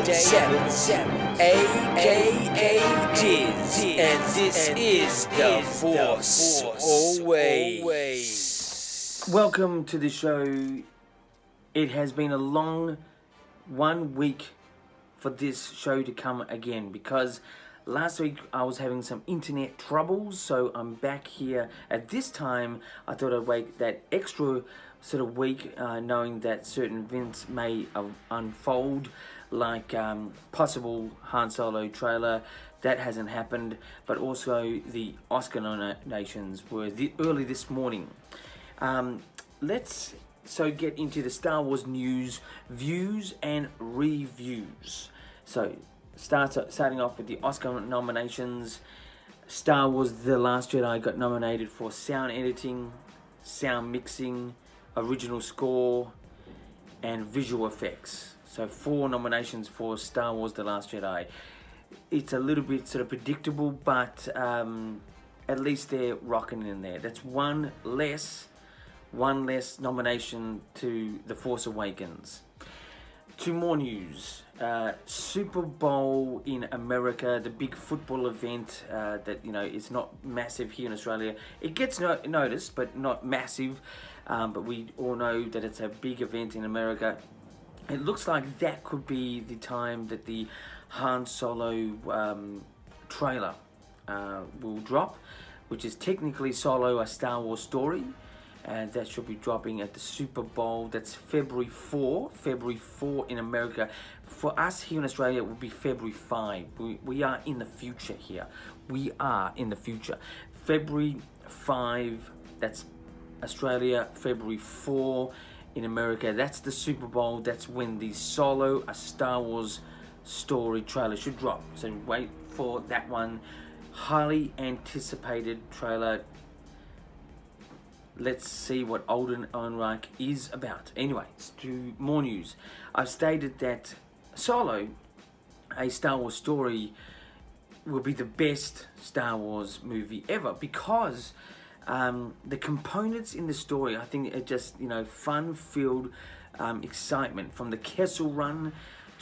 777, aka Diz, and this is The Force Always. Welcome to the show. It has been a long 1 week for this show to come again because last week I was having some internet troubles, so I'm back here at this time. I thought I'd wait that extra sort of week knowing that certain events may unfold, like possible Han Solo trailer. That hasn't happened, but also the Oscar nominations were early this morning. Let's get into the Star Wars news, views and reviews. So starting off with the Oscar nominations. Star Wars The Last Jedi got nominated for sound editing, sound mixing, original score and visual effects. So 4 nominations for Star Wars The Last Jedi. It's a little bit sort of predictable, but at least they're rocking in there. That's one less nomination to The Force Awakens. 2 more news. Super Bowl in America, the big football event that, it's not massive here in Australia. It gets noticed, but not massive. But we all know that it's a big event in America. It looks like that could be the time that the Han Solo trailer will drop, which is technically Solo, a Star Wars story. And that should be dropping at the Super Bowl. That's February 4 in America. For us here in Australia, it will be February 5. We are in the future here. We are in the future. February 5, that's Australia. February 4 in America, that's the Super Bowl. That's when the Solo, a Star Wars story trailer should drop. So wait for that one. Highly anticipated trailer. Let's see what Alden Ehrenreich is about. Anyway, to more news. I've stated that Solo, a Star Wars story, will be the best Star Wars movie ever because the components in the story, I think, are just, fun-filled excitement. From the Kessel Run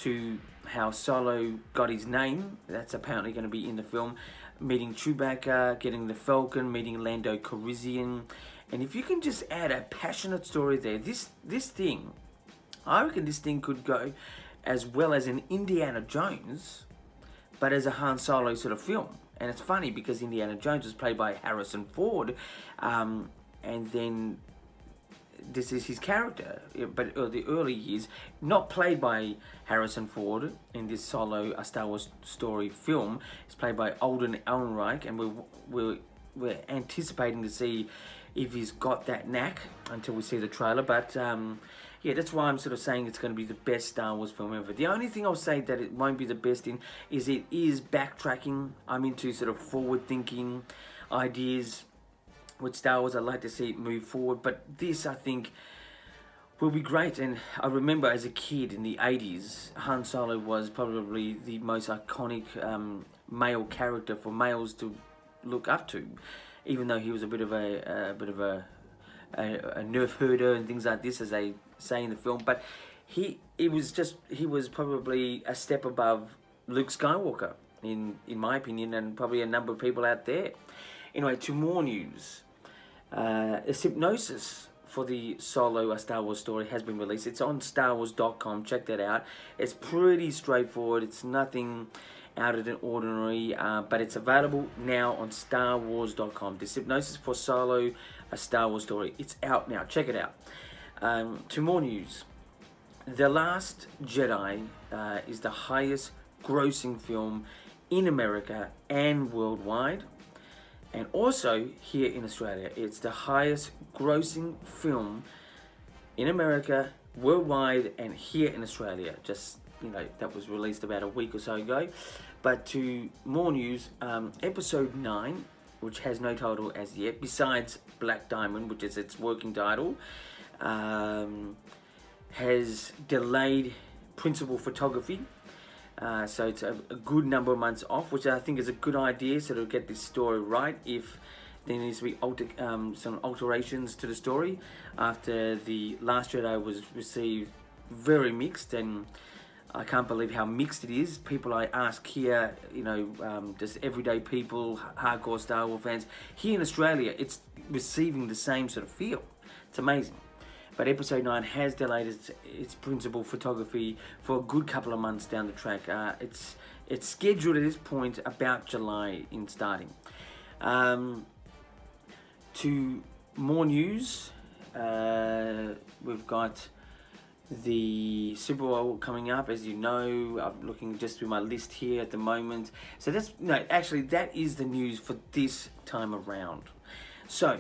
to how Solo got his name, that's apparently going to be in the film, meeting Chewbacca, getting the Falcon, meeting Lando Calrissian. And if you can just add a passionate story there, this thing, I reckon this thing could go as well as an Indiana Jones, but as a Han Solo sort of film. And it's funny because Indiana Jones was played by Harrison Ford, and then this is his character, but the early years, not played by Harrison Ford in this Solo, a Star Wars story film. It's played by Alden Ehrenreich, and we're anticipating to see if he's got that knack until we see the trailer. But yeah, that's why I'm sort of saying it's going to be the best Star Wars film ever. The only thing I'll say that it won't be the best in is it is backtracking. I'm into sort of forward-thinking ideas with Star Wars. I'd like to see it move forward, but this, I think, will be great. And I remember as a kid in the 80s, Han Solo was probably the most iconic male character for males to look up to, even though he was a bit of a nerf herder and things like this, as they say in the film. But he was probably a step above Luke Skywalker in my opinion, and probably a number of people out there. Anyway, 2 more news. A synopsis for the Solo, a Star Wars story, has been released. It's on StarWars.com. Check that out. It's pretty straightforward. It's nothing out of the ordinary, but it's available now on StarWars.com. The synopsis for Solo, a Star Wars story. It's out now. Check it out. 2 more news. The Last Jedi is the highest grossing film in America and worldwide. And also here in Australia, it's the highest grossing film in America, worldwide, and here in Australia. Just, that was released about a week or so ago. But to more news, episode 9, which has no title as yet, besides Black Diamond, which is its working title, has delayed principal photography. So it's a good number of months off, which I think is a good idea, so to get this story right. If there needs to be some alterations to the story after The Last Jedi was received very mixed, and I can't believe how mixed it is. People I ask here, just everyday people, hardcore Star Wars fans, here in Australia, it's receiving the same sort of feel. It's amazing. But Episode 9 has delayed its principal photography for a good couple of months down the track. It's scheduled at this point about July in starting. To more news, we've got the Super Bowl coming up, as you know. I'm looking just through my list here at the moment. So that is the news for this time around. So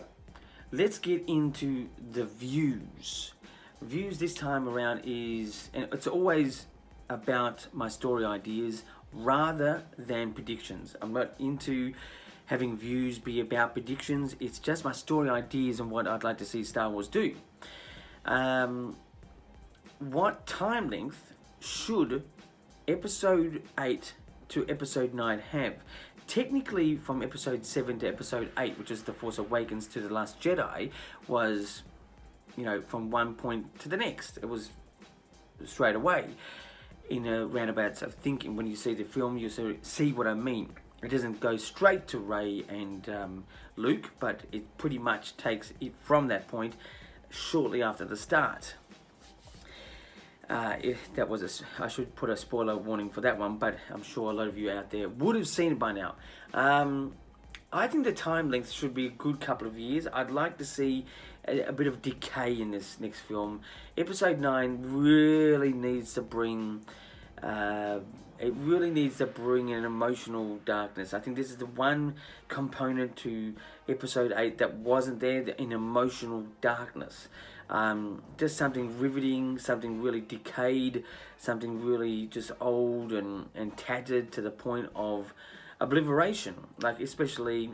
let's get into the views. Views this time around and it's always about my story ideas rather than predictions. I'm not into having views be about predictions. It's just my story ideas and what I'd like to see Star Wars do. What time length should Episode 8 to Episode 9 have? Technically, from Episode 7 to Episode 8, which is The Force Awakens to The Last Jedi, was, from one point to the next. It was straight away in a roundabout of thinking. When you see the film, you see what I mean. It doesn't go straight to Rey and Luke, but it pretty much takes it from that point shortly after the start. I should put a spoiler warning for that one, but I'm sure a lot of you out there would have seen it by now. I think the time length should be a good couple of years. I'd like to see a bit of decay in this next film. Episode 9 really needs to bring... it really needs to bring an emotional darkness. I think this is the one component to Episode 8 that wasn't there, in emotional darkness. Just something riveting, something really decayed, something really just old and tattered to the point of obliteration. Like, especially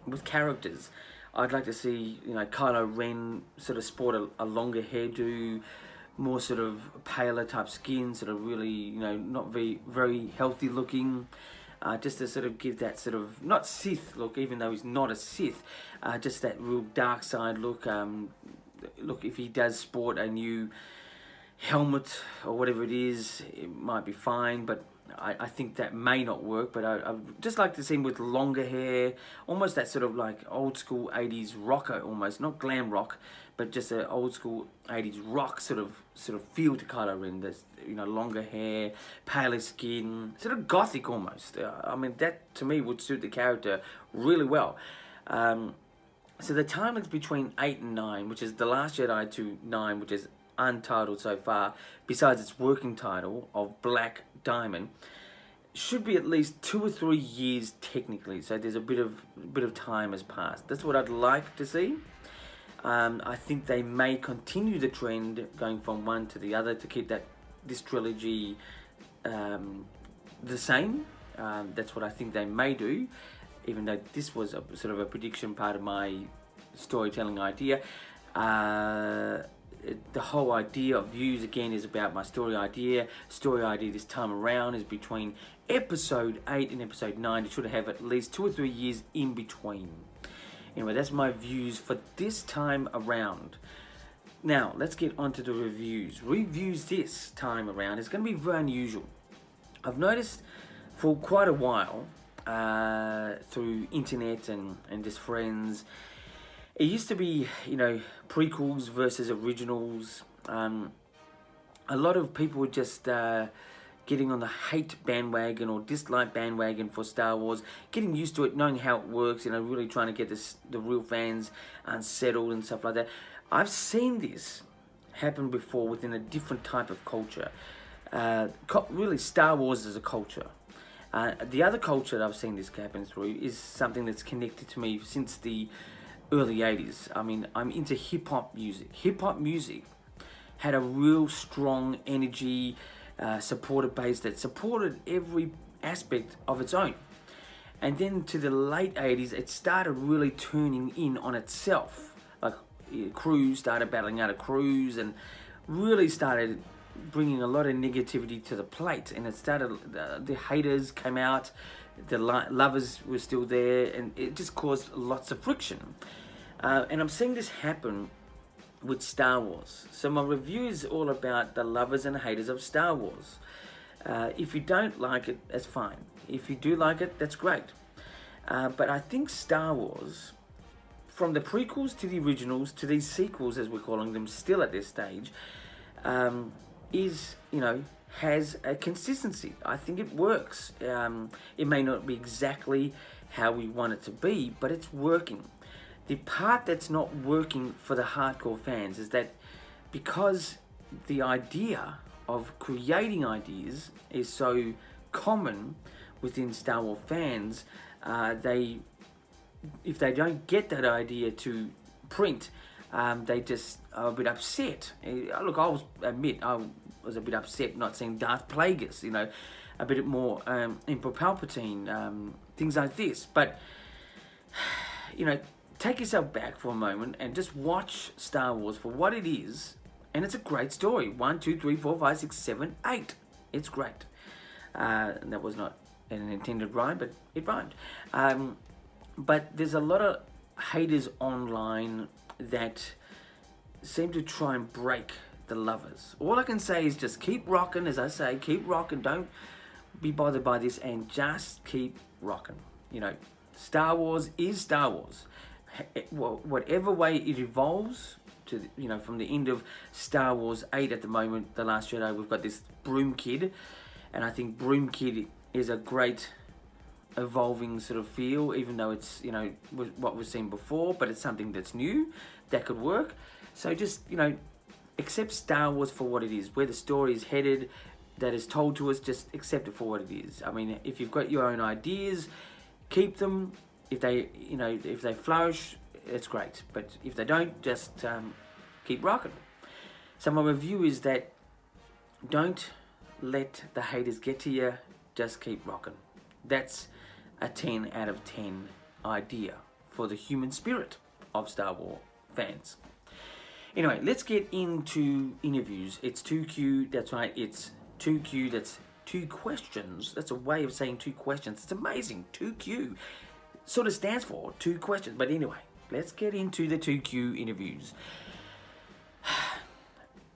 with characters. I'd like to see, Kylo Ren sort of sport a longer hairdo, more sort of paler type skin, sort of really, not very healthy looking. Just to sort of give that sort of, not Sith look, even though he's not a Sith, just that real dark side look. Look, if he does sport a new helmet or whatever it is, it might be fine, but I think that may not work. But I'd just like to see him with longer hair, almost that sort of like old school 80s rocker, almost, not glam rock, but just an old school 80s rock sort of feel to Kylo Ren. There's, longer hair, paler skin, sort of gothic almost. I mean, that to me would suit the character really well. So the time length between 8 and 9, which is The Last Jedi, to 9, which is untitled so far, besides its working title of Black Diamond, should be at least 2 or 3 years technically. So there's a bit of time has passed. That's what I'd like to see. I think they may continue the trend going from one to the other to keep this trilogy the same. That's what I think they may do, even though this was a sort of a prediction part of my storytelling idea. The whole idea of views, again, is about my story idea. Story idea this time around is between Episode 8 and Episode 9. It should have at least 2 or 3 years in between. Anyway, that's my views for this time around. Now, let's get on to the reviews. Reviews this time around is going to be very unusual. I've noticed for quite a while, through internet and just friends, it used to be, prequels versus originals. A lot of people were just getting on the hate bandwagon or dislike bandwagon for Star Wars, getting used to it, knowing how it works, really trying to get the real fans unsettled and stuff like that. I've seen this happen before within a different type of culture. Really, Star Wars is a culture. The other culture that I've seen this happen through is something that's connected to me since the early 80s. I mean, I'm into hip-hop music. Hip-hop music had a real strong energy, supported base that supported every aspect of its own. And then to the late 80s, it started really turning in on itself. Like, Cruise started battling out of Cruise and really started bringing a lot of negativity to the plate. And it started, the haters came out, the lovers were still there, and it just caused lots of friction. And I'm seeing this happen with Star Wars. So my review is all about the lovers and haters of Star Wars. If you don't like it, that's fine. If you do like it, that's great. But I think Star Wars, from the prequels to the originals to these sequels, as we're calling them still at this stage, is, has a consistency. I think it works. It may not be exactly how we want it to be, but it's working. The part that's not working for the hardcore fans is that because the idea of creating ideas is so common within Star Wars fans, if they don't get that idea to print, they just are a bit upset. Look, I was a bit upset not seeing Darth Plagueis, a bit more Emperor Palpatine, things like this. But, take yourself back for a moment and just watch Star Wars for what it is. And it's a great story. 1, 2, 3, 4, 5, 6, 7, 8. It's great. And that was not an intended rhyme, but it rhymed. But there's a lot of haters online that seem to try and break the lovers. All I can say is just keep rocking, as I say, keep rocking. Don't be bothered by this and just keep rocking. Star Wars is Star Wars. Whatever way it evolves to, from the end of Star Wars 8 at the moment, The Last Jedi, we've got this Broom Kid, and I think Broom Kid is a great evolving sort of feel, even though it's, what we've seen before, but it's something that's new that could work. So just, accept Star Wars for what it is, where the story is headed, that is told to us, just accept it for what it is. I mean, if you've got your own ideas, keep them. If they flourish, it's great. But if they don't, just keep rocking. So my review is that don't let the haters get to you. Just keep rocking. That's a 10 out of 10 idea for the human spirit of Star Wars fans. Anyway, let's get into interviews. It's 2Q. That's right. It's 2Q. That's 2 questions. That's a way of saying 2 questions. It's amazing. 2Q. Sort of stands for 2 questions. But anyway, let's get into the 2Q interviews.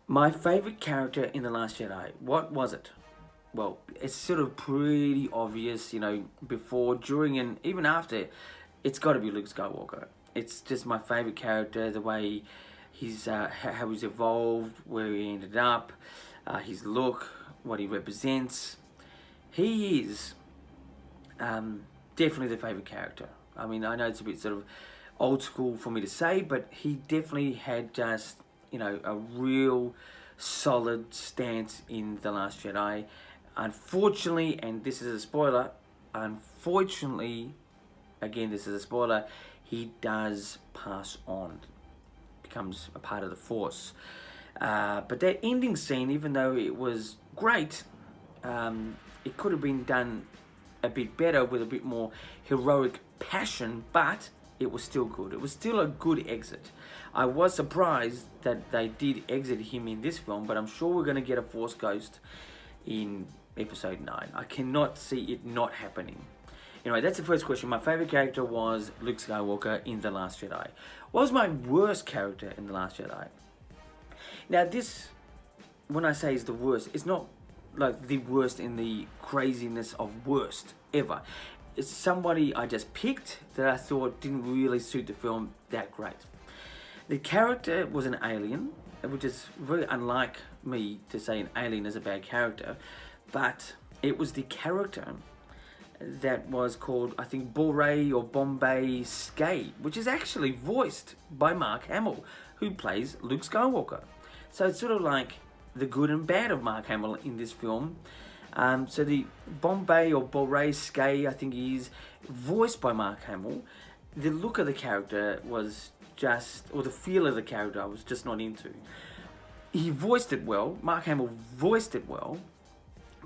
My favorite character in The Last Jedi, what was it? Well, it's sort of pretty obvious, before, during, and even after. It's got to be Luke Skywalker. It's just my favorite character, the way he's, how he's evolved, where he ended up, his look, what he represents. He is definitely the favorite character. I mean, I know it's a bit sort of old school for me to say, but he definitely had just, a real solid stance in The Last Jedi. Unfortunately, and this is a spoiler, unfortunately, again, this is a spoiler, he does pass on, becomes a part of the Force. But that ending scene, even though it was great, it could have been done a bit better with a bit more heroic passion, but it was still good. It was still a good exit. I was surprised that they did exit him in this film, but I'm sure we're going to get a Force Ghost in Episode 9. I cannot see it not happening. Anyway, that's the first question. My favorite character was Luke Skywalker in The Last Jedi. What was my worst character in The Last Jedi? Now this, when I say is the worst, it's not like the worst in the craziness of worst ever. It's somebody I just picked that I thought didn't really suit the film that great. The character was an alien, which is very unlike me to say an alien is a bad character, but it was the character that was called, I think, Boré or Bombay Skay, which is actually voiced by Mark Hamill, who plays Luke Skywalker. So it's sort of like the good and bad of Mark Hamill in this film. So the Bombay or Boré Skay, I think he is, voiced by Mark Hamill. The look of the character was just, or the feel of the character I was just not into. He voiced it well, Mark Hamill voiced it well,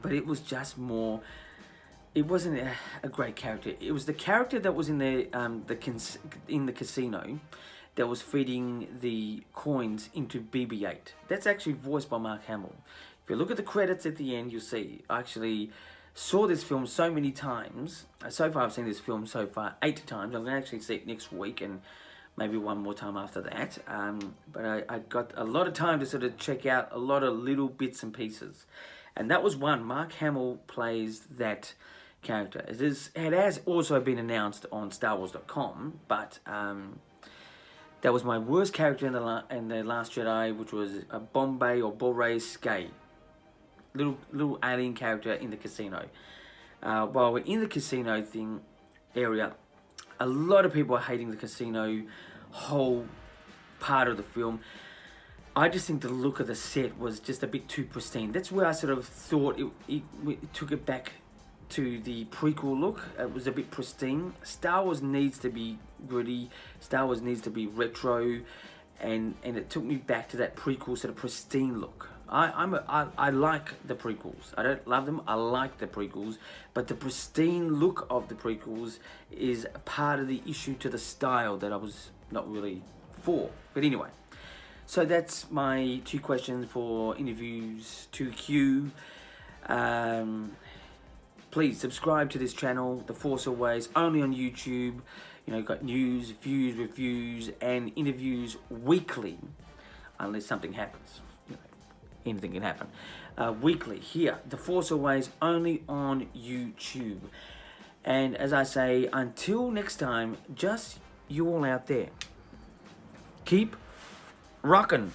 but it was just more, it wasn't a great character. It was the character that was in the casino that was feeding the coins into BB-8. That's actually voiced by Mark Hamill. If you look at the credits at the end, you'll see. I actually saw this film so many times. So far, I've seen this film 8 times. I'm going to actually see it next week and maybe one more time after that. But I got a lot of time to sort of check out a lot of little bits and pieces. And that was one. Mark Hamill plays that character. It has also been announced on StarWars.com, but that was my worst character in the Last Jedi, which was a Bombay or Borre Skay. Little alien character in the casino. While we're in the casino area, a lot of people are hating the casino whole part of the film. I just think the look of the set was just a bit too pristine. That's where I sort of thought it took it back to the prequel look. It was a bit pristine. Star Wars needs to be gritty. Star Wars needs to be retro, and it took me back to that prequel sort of pristine look. I like the prequels. I don't love them. I like the prequels, but the pristine look of the prequels is a part of the issue to the style that I was not really for. But anyway, so that's my 2 questions for interviews 2Q. Please subscribe to this channel, The Force Awakens, only on YouTube. You know, got news, views, reviews, and interviews weekly, unless something happens. You know, anything can happen. Weekly here, The Force Awakens, only on YouTube. And as I say, until next time, just you all out there, keep rocking.